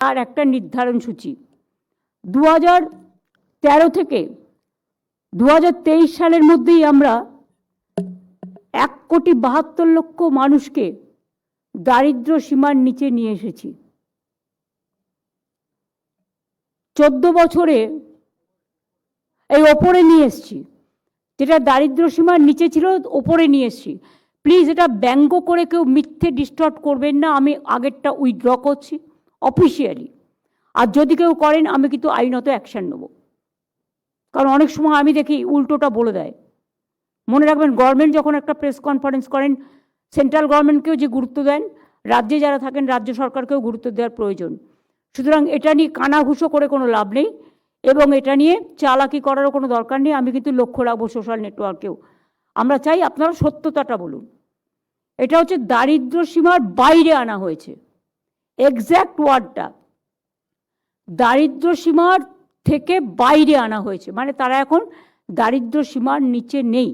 আর একটা নির্ধারণ সূচি 2013 থেকে 2023 সালের মধ্যেই আমরা 1,72,00,000 মানুষকে দারিদ্র্য সীমার নিচে নিয়ে এসেছি। 14 বছরে এই ওপরে নিয়ে এসেছি, যেটা দারিদ্র্য সীমার নিচে ছিল ওপরে নিয়ে এসেছি। প্লিজ এটা ব্যঙ্গ করে কেউ মিথ্যে ডিস্টর্ট করবেন না। আমি আগেরটা উইথড্র করছি অফিসিয়ালি, আর যদি কেউ করেন আমি কিন্তু আইনত অ্যাকশন নেব, কারণ অনেক সময় আমি দেখি উল্টোটা বলে দেয়। মনে রাখবেন, গভর্নমেন্ট যখন একটা প্রেস কনফারেন্স করেন, সেন্ট্রাল গভর্নমেন্টকেও যে গুরুত্ব দেন, রাজ্যে যারা থাকেন রাজ্য সরকারকেও গুরুত্ব দেওয়ার প্রয়োজন। সুতরাং এটা নিয়ে কানাঘুষো করে কোনো লাভ নেই, এবং এটা নিয়ে চালাকি করারও কোনো দরকার নেই। আমি কিন্তু লক্ষ্য রাখবো সোশ্যাল নেটওয়ার্কেও। আমরা চাই আপনারা সত্যতাটা বলুন। এটা হচ্ছে দারিদ্র সীমার বাইরে আনা হয়েছে, এক্স্যাক্ট ওয়ার্ডটা দারিদ্র সীমার থেকে বাইরে আনা হয়েছে, মানে তারা এখন দারিদ্র সীমার নিচে নেই।